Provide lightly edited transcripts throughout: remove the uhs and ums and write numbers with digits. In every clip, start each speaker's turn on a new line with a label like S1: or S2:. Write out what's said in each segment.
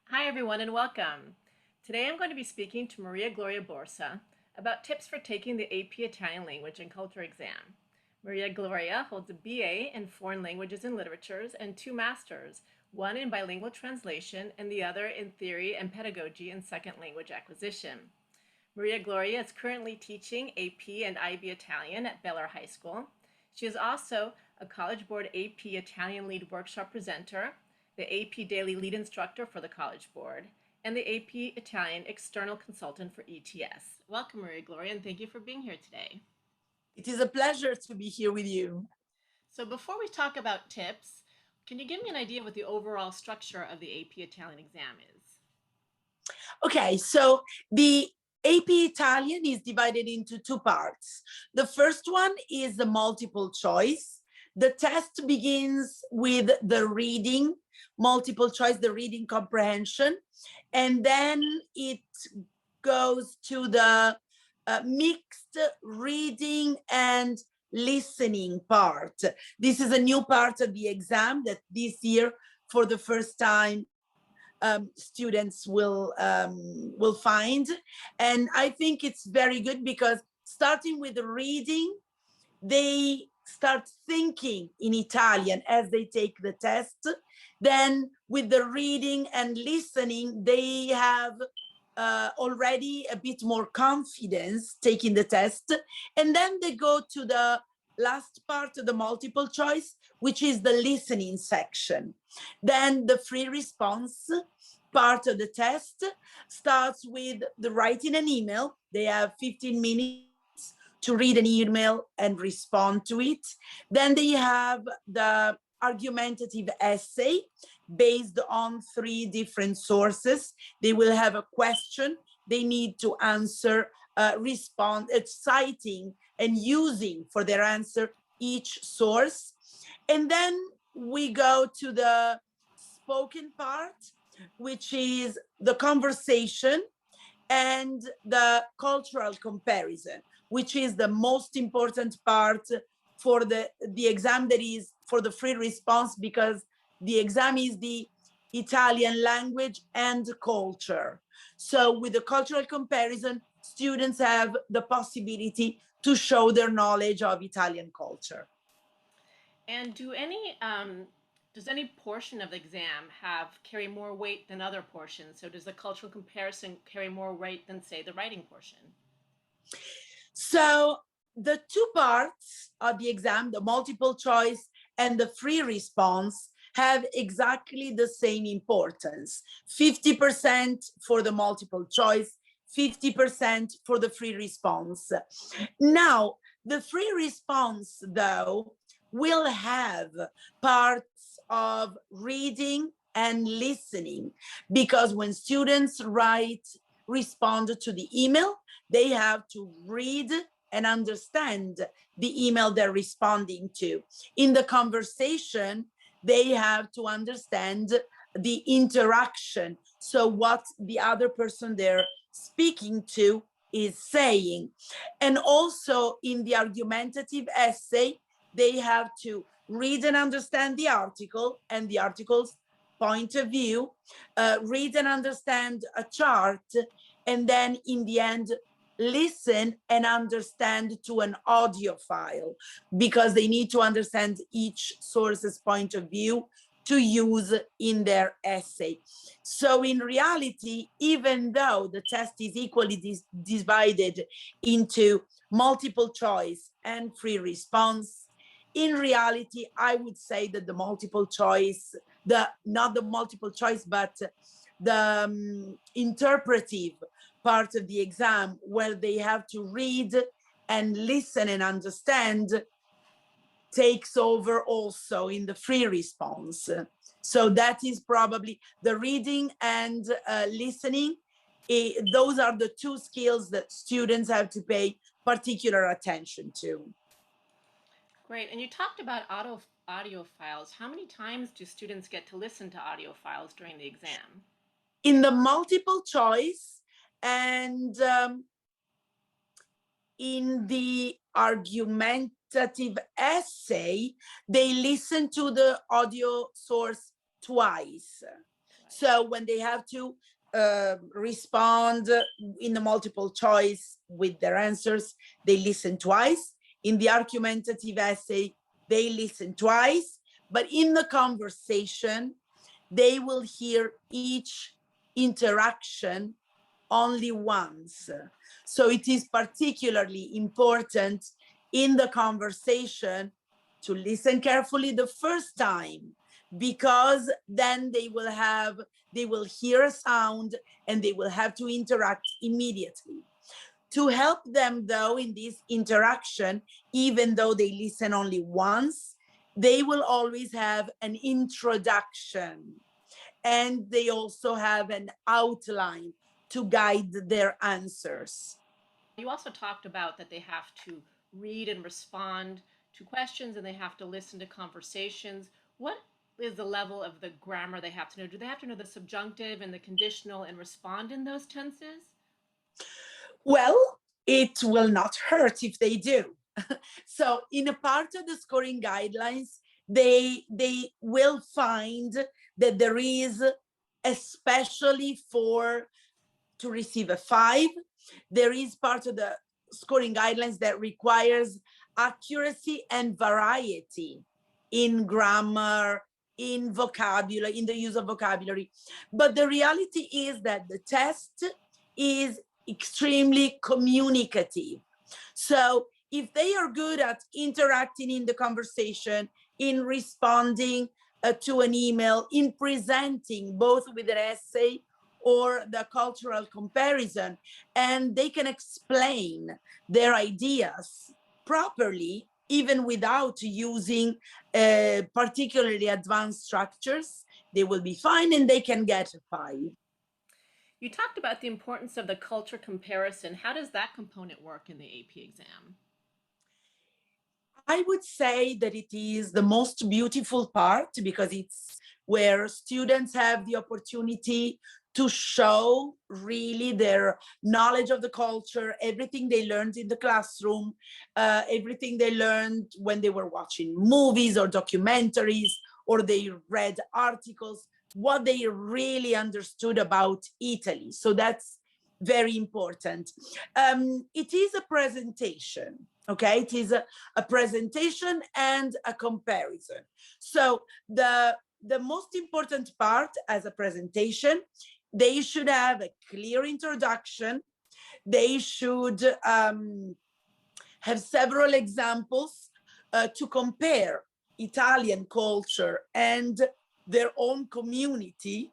S1: Hi everyone and welcome. Today I'm going to be speaking to Maria Gloria Borsa about tips for taking the AP Italian Language and Culture exam. Maria Gloria holds a BA in Foreign Languages and Literatures and two masters, one in bilingual translation and the other in theory and pedagogy in second language acquisition. Maria Gloria is currently teaching AP and IB Italian at Beller High School. She is also a College Board AP Italian Lead Workshop presenter, the AP Daily Lead Instructor for the College Board, and the AP Italian External Consultant for ETS. Welcome, Maria Gloria, and thank you for being here today.
S2: It is a pleasure to be here with you.
S1: So before we talk about tips, can you give me an idea of what the overall structure of the AP Italian exam is?
S2: Okay, so the AP Italian is divided into two parts. The first one is the multiple choice. The test begins with the reading, multiple choice, the reading comprehension, and then it goes to the mixed reading and listening part. This is a new part of the exam that this year, for the first time, students will find. And I think it's very good because starting with the reading, they start thinking in Italian as they take the test. Then with the reading and listening, they have already a bit more confidence taking the test. And then they go to the last part of the multiple choice, which is the listening section. Then the free response part of the test starts with the writing an email. They have 15 minutes to read an email and respond to it. Then they have the argumentative essay based on 3 different sources. They will have a question they need to answer, respond, citing and using for their answer each source. And then we go to the spoken part, which is the conversation and the cultural comparison, which is the most important part for the exam, that is for the free response, because the exam is the Italian language and culture. So with the cultural comparison, students have the possibility to show their knowledge of Italian culture.
S1: And does any portion of the exam carry more weight than other portions? So does the cultural comparison carry more weight than, say, the writing portion?
S2: So the two parts of the exam, the multiple choice and the free response, have exactly the same importance. 50% for the multiple choice, 50% for the free response. Now, the free response, though, will have parts of reading and listening, because when students respond to the email, they have to read and understand the email they're responding to. In the conversation, they have to understand the interaction. So what the other person they're speaking to is saying. And also in the argumentative essay, they have to read and understand the article and the article's point of view, read and understand a chart, and then in the end, listen and understand to an audio file, because they need to understand each source's point of view to use in their essay. So in reality, even though the test is equally divided into multiple choice and free response, in reality, I would say that the multiple choice, not the multiple choice, but the interpretive part of the exam, where they have to read and listen and understand, takes over also in the free response. So that is probably the reading and listening. Those are the two skills that students have to pay particular attention to.
S1: Great. And you talked about audio files. How many times do students get to listen to audio files during the exam?
S2: In the multiple choice and in the argumentative essay, they listen to the audio source twice. So when they have to respond in the multiple choice with their answers, they listen twice. In the argumentative essay, they listen twice. But in the conversation, they will hear each interaction only once. So it is particularly important in the conversation to listen carefully the first time, because then they will hear a sound and they will have to interact immediately. To help them though in this interaction, even though they listen only once, they will always have an introduction, and they also have an outline to guide their answers.
S1: You also talked about that they have to read and respond to questions and they have to listen to conversations. What is the level of the grammar they have to know? Do they have to know the subjunctive and the conditional and respond in those tenses?
S2: Well, it will not hurt if they do. So in a part of the scoring guidelines, they will find that there is, especially for to receive a 5, there is part of the scoring guidelines that requires accuracy and variety in grammar, in vocabulary, in the use of vocabulary. But the reality is that the test is extremely communicative. So if they are good at interacting in the conversation, in responding to an email, in presenting both with an essay or the cultural comparison, and they can explain their ideas properly, even without using particularly advanced structures, they will be fine and they can get a 5.
S1: You talked about the importance of the culture comparison. How does that component work in the AP exam?
S2: I would say that it is the most beautiful part, because it's where students have the opportunity to show really their knowledge of the culture, everything they learned in the classroom, everything they learned when they were watching movies or documentaries, or they read articles, what they really understood about Italy. So that's very important. It is a presentation, okay? It is a presentation and a comparison. So the most important part as a presentation, they should have a clear introduction. They should have several examples to compare Italian culture and their own community,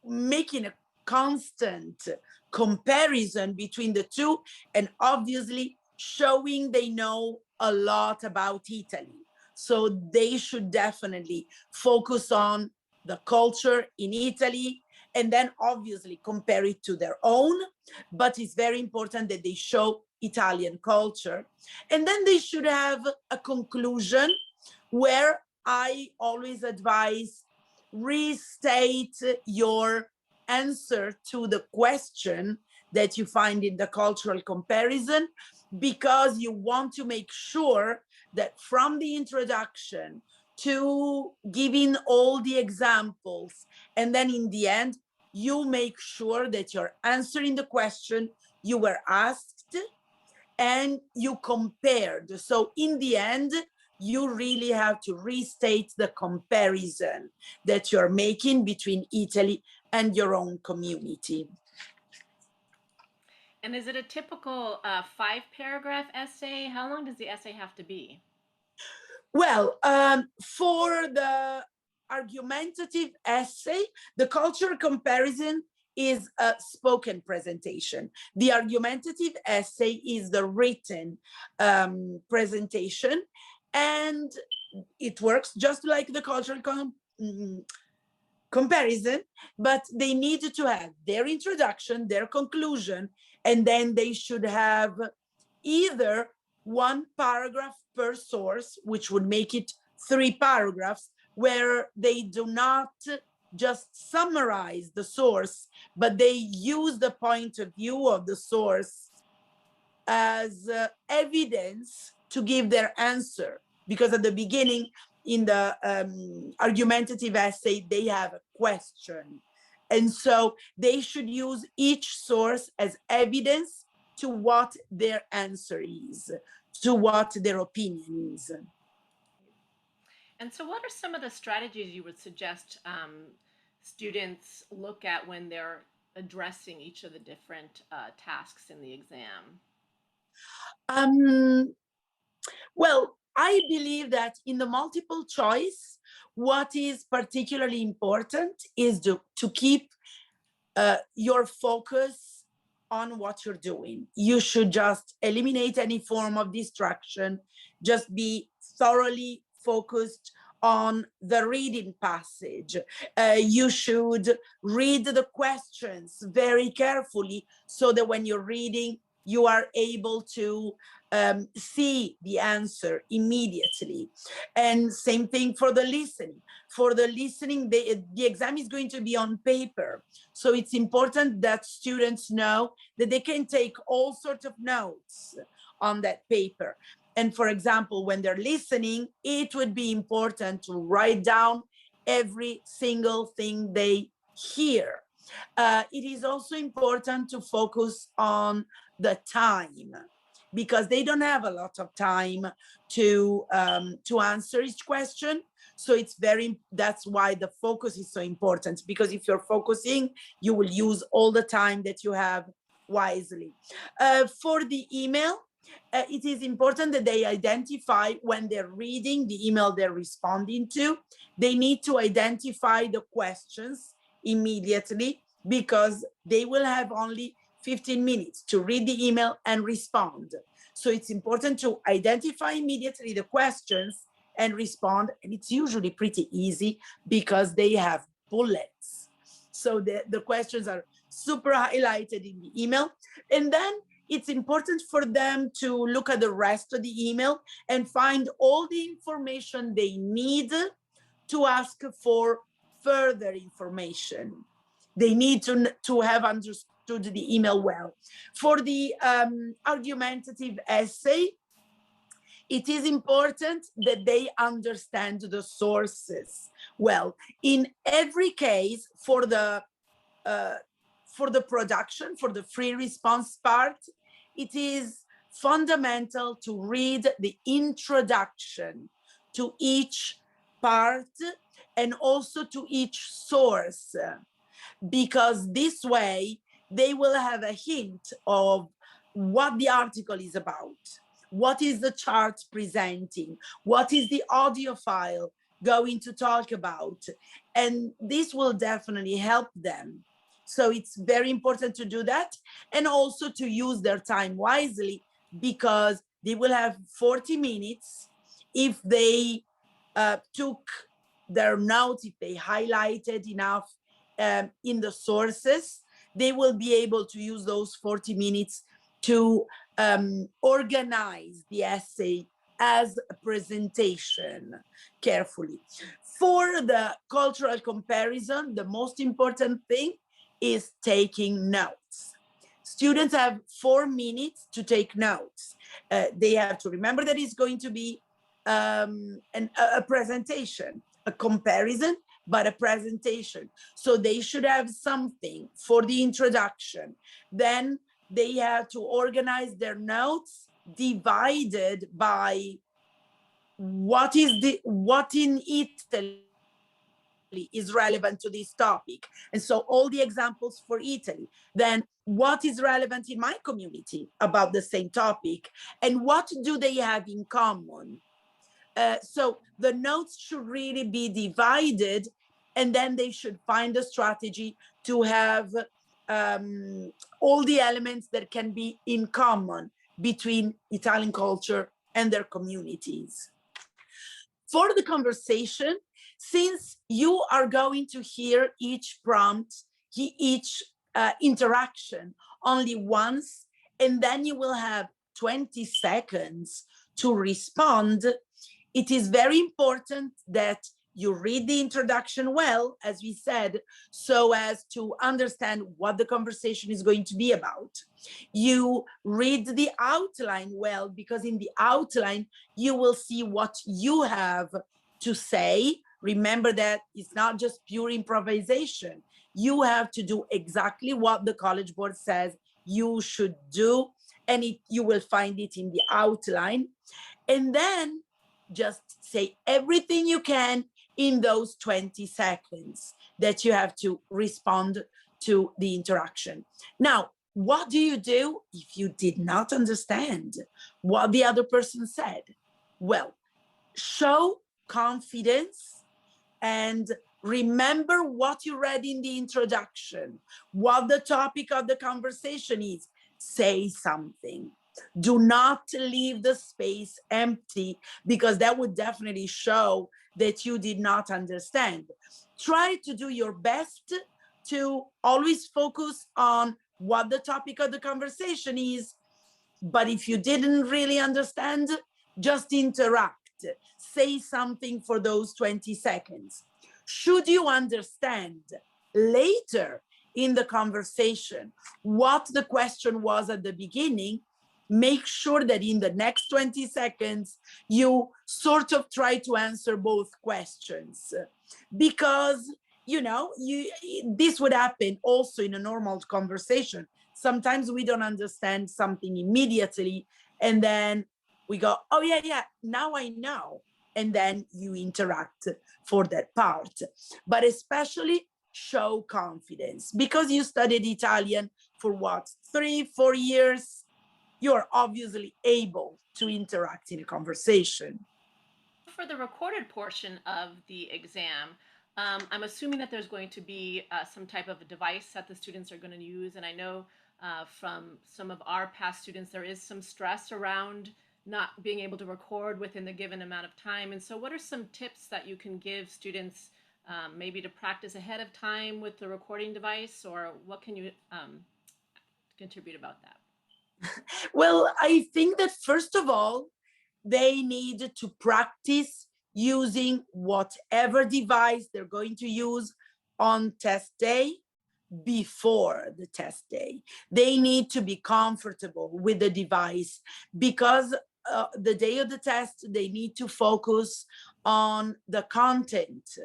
S2: making a constant comparison between the two, and obviously showing they know a lot about Italy. So they should definitely focus on the culture in Italy, and then obviously compare it to their own. But it's very important that they show Italian culture. And then they should have a conclusion where I always advise restate your answer to the question that you find in the cultural comparison, because you want to make sure that from the introduction to giving all the examples, and then in the end, you make sure that you're answering the question you were asked and you compared. So in the end, you really have to restate the comparison that you're making between Italy and your own community.
S1: And is it a typical 5 paragraph essay? How long does the essay have to be?
S2: Well, for the argumentative essay, the cultural comparison is a spoken presentation. The argumentative essay is the written presentation, and it works just like the cultural comparison, but they need to have their introduction, their conclusion, and then they should have either 1 paragraph per source, which would make it 3 paragraphs, where they do not just summarize the source, but they use the point of view of the source as evidence to give their answer. Because at the beginning, argumentative essay, they have a question. And so they should use each source as evidence to what their answer is, to what their opinion is.
S1: And so, what are some of the strategies you would suggest students look at when they're addressing each of the different tasks in the exam?
S2: Um, well, I believe that in the multiple choice, what is particularly important is to keep your focus on what you're doing. You should just eliminate any form of distraction, just be thoroughly focused on the reading passage. You should read the questions very carefully so that when you're reading, you are able to see the answer immediately. And same thing for the listening. For the listening, the exam is going to be on paper. So it's important that students know that they can take all sorts of notes on that paper. And for example, when they're listening, it would be important to write down every single thing they hear. It is also important to focus on the time, because they don't have a lot of time to answer each question. So that's why the focus is so important, because if you're focusing, you will use all the time that you have wisely. For the email, it is important that they identify when they're reading the email they're responding to, they need to identify the questions immediately, because they will have only 15 minutes to read the email and respond. So it's important to identify immediately the questions and respond. And it's usually pretty easy because they have bullets. So the questions are super highlighted in the email. And then it's important for them to look at the rest of the email and find all the information they need to ask for further information. They need to have understood the email well. For the argumentative essay, it is important that they understand the sources well. In every case, for the production, for the free response part, it is fundamental to read the introduction to each part and also to each source, because this way they will have a hint of what the article is about, what is the chart presenting, what is the audio file going to talk about, and this will definitely help them. So it's very important to do that, and also to use their time wisely, because they will have 40 minutes. If they took their notes, if they highlighted enough in the sources, they will be able to use those 40 minutes to organize the essay as a presentation carefully. For the cultural comparison, the most important thing is taking notes. Students have 4 minutes to take notes. They have to remember that it's going to be a presentation, a comparison, but a presentation. So they should have something for the introduction. Then they have to organize their notes divided by what in Italy is relevant to this topic. And so all the examples for Italy. Then what is relevant in my community about the same topic, and what do they have in common? So the notes should really be divided, and then they should find a strategy to have all the elements that can be in common between Italian culture and their communities. For the conversation, since you are going to hear each prompt, each interaction only once, and then you will have 20 seconds to respond, it is very important that you read the introduction well, as we said, so as to understand what the conversation is going to be about. You read the outline well, because in the outline, you will see what you have to say. Remember that it's not just pure improvisation. You have to do exactly what the College Board says you should do, and you will find it in the outline. And then just say everything you can in those 20 seconds that you have to respond to the interaction. Now, what do you do if you did not understand what the other person said? Well, show confidence and remember what you read in the introduction, what the topic of the conversation is. Say something. Do not leave the space empty, because that would definitely show that you did not understand. Try to do your best to always focus on what the topic of the conversation is. But if you didn't really understand, just interact. Say something for those 20 seconds. Should you understand later in the conversation what the question was at the beginning, make sure that in the next 20 seconds, you sort of try to answer both questions. Because, this would happen also in a normal conversation. Sometimes we don't understand something immediately, and then we go, oh yeah, now I know. And then you interact for that part. But especially show confidence, because you studied Italian for what, 3-4 years, you're obviously able to interact in a conversation.
S1: For the recorded portion of the exam, I'm assuming that there's going to be some type of a device that the students are going to use. And I know from some of our past students, there is some stress around not being able to record within the given amount of time. And so what are some tips that you can give students maybe to practice ahead of time with the recording device, or what can you contribute about that?
S2: Well, I think that first of all, they need to practice using whatever device they're going to use on test day before the test day. They need to be comfortable with the device, because the day of the test, they need to focus on the content,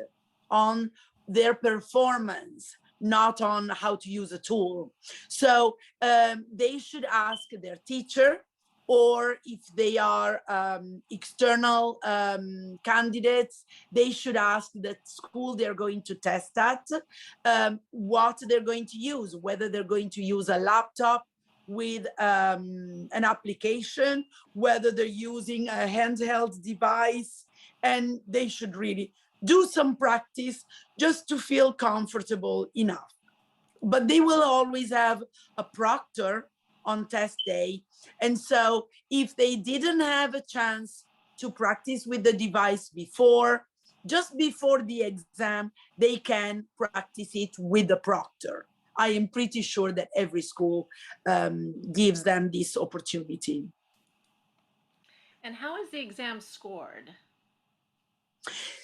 S2: on their performance, not on how to use a tool. So they should ask their teacher, or if they are external candidates, they should ask the school they're going to test at what they're going to use, whether they're going to use a laptop with an application, whether they're using a handheld device, and they should really do some practice just to feel comfortable enough. But they will always have a proctor on test day. And so if they didn't have a chance to practice with the device before, just before the exam, they can practice it with the proctor. I am pretty sure that every school gives them this opportunity.
S1: And how is the exam scored?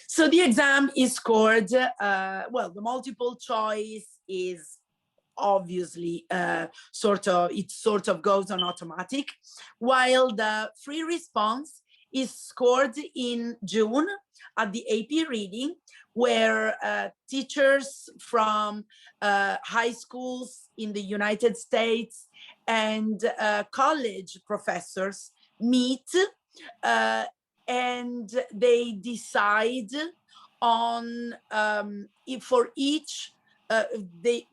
S2: So the exam is scored, well, the multiple choice is obviously sort of goes on automatic, while the free response is scored in June at the AP reading, where teachers from high schools in the United States and college professors meet, and they decide on if for each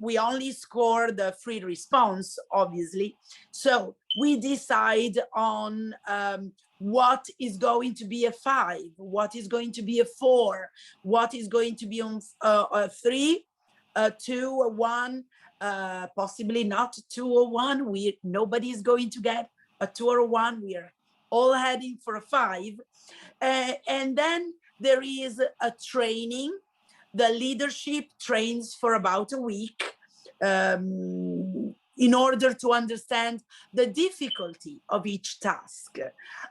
S2: we only score the free response, obviously. So we decide on what is going to be a 5, what is going to be a 4, what is going to be on a 3, a 2, a 1, possibly not 2 or 1. Nobody is going to get a 2 or a 1. We are all heading for a 5. And then there is a training. The leadership trains for about a week in order to understand the difficulty of each task.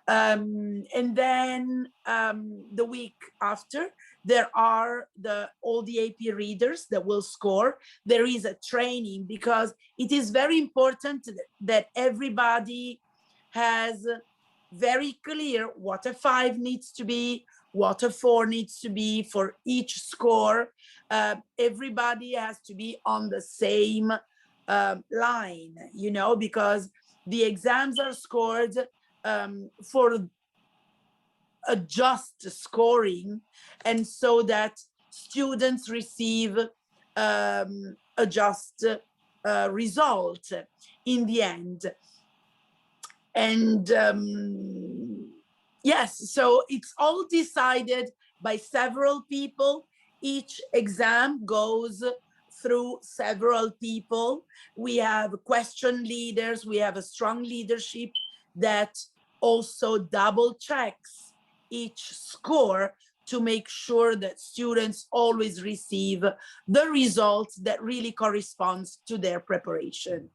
S2: And then the week after, there are all the AP readers that will score. There is a training, because it is very important that everybody has very clear what a 5 needs to be, what a 4 needs to be for each score. Everybody has to be on the same line, you know, because the exams are scored for a just scoring, and so that students receive a just result in the end. And yes, so it's all decided by several people. Each exam goes through several people. We have question leaders, we have a strong leadership that also double checks each score to make sure that students always receive the results that really corresponds to their preparation.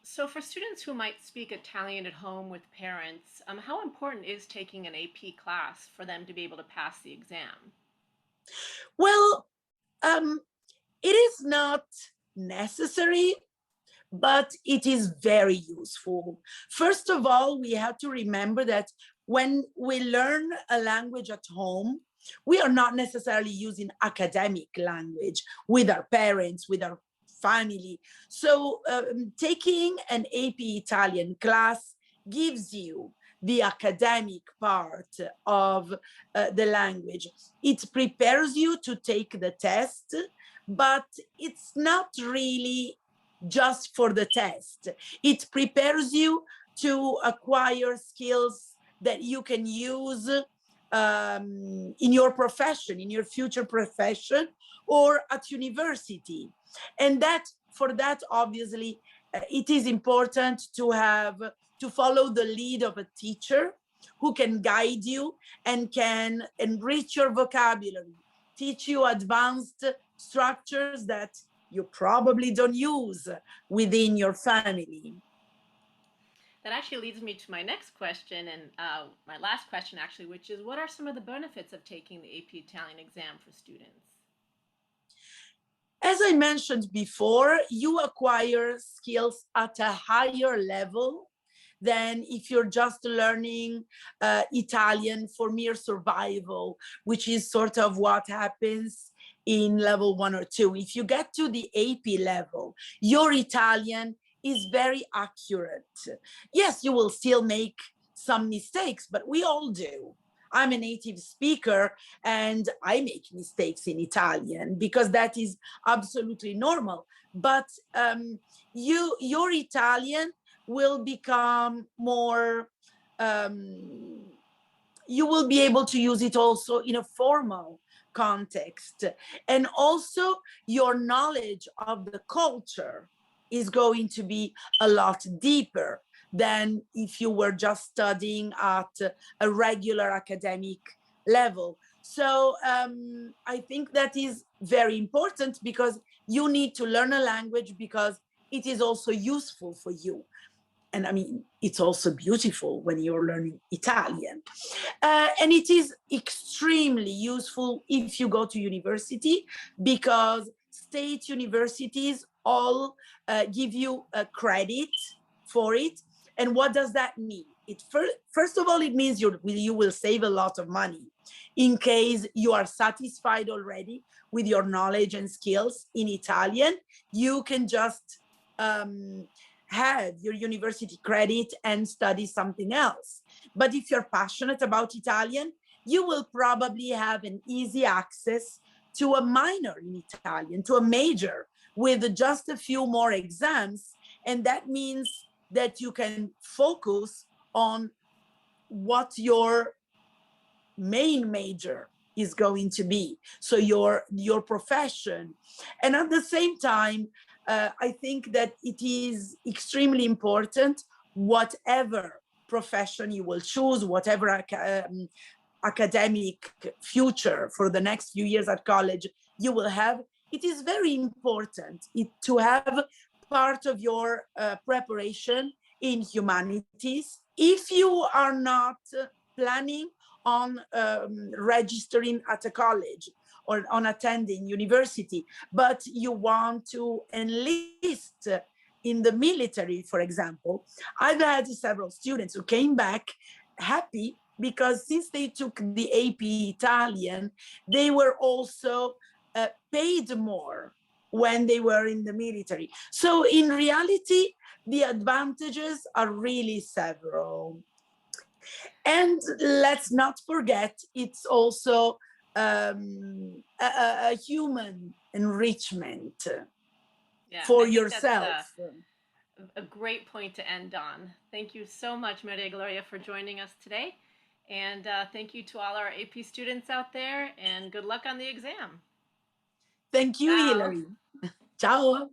S1: So, for students who might speak Italian at home with parents, how important is taking an AP class for them to be able to pass the exam?
S2: Well, it is not necessary, but it is very useful. First of all, we have to remember that when we learn a language at home, we are not necessarily using academic language with our parents, with our family. So taking an AP Italian class gives you the academic part of the language. It prepares you to take the test, but it's not really just for the test. It prepares you to acquire skills that you can use in your profession, in your future profession, or at university. And that, for that, obviously, it is important to follow the lead of a teacher who can guide you and can enrich your vocabulary, teach you advanced structures that you probably don't use within your family.
S1: That actually leads me to my next question, and my last question, actually, which is what are some of the benefits of taking the AP Italian exam for students?
S2: As I mentioned before, you acquire skills at a higher level than if you're just learning Italian for mere survival, which is sort of what happens in level 1 or 2. If you get to the AP level, your Italian is very accurate. Yes, you will still make some mistakes, but we all do. I'm a native speaker and I make mistakes in Italian because that is absolutely normal. But your Italian will become more, you will be able to use it also in a formal context. And also your knowledge of the culture is going to be a lot deeper than if you were just studying at a regular academic level. So I think that is very important because you need to learn a language because it is also useful for you. And I mean, it's also beautiful when you're learning Italian. And it is extremely useful if you go to university because state universities all give you a credit for it. And what does that mean? First of all, it means you will save a lot of money in case you are satisfied already with your knowledge and skills in Italian. You can just have your university credit and study something else. But if you're passionate about Italian, you will probably have an easy access to a minor in Italian, to a major with just a few more exams. And that means that you can focus on what your main major is going to be. So your profession. And at the same time, I think that it is extremely important, whatever profession you will choose, whatever academic future for the next few years at college you will have, it is very important to have part of your preparation in humanities. If you are not planning on registering at a college or on attending university, but you want to enlist in the military, for example, I've had several students who came back happy because since they took the AP Italian, they were also paid more when they were in the military. So in reality, the advantages are really several. And let's not forget, it's also a human enrichment
S1: Yeah,
S2: for
S1: I think that's
S2: yourself.
S1: a great point to end on. Thank you so much, Maria Gloria, for joining us today. And thank you to all our AP students out there, and good luck on the exam.
S2: Thank you,
S1: Ciao.
S2: Hilary. Ciao.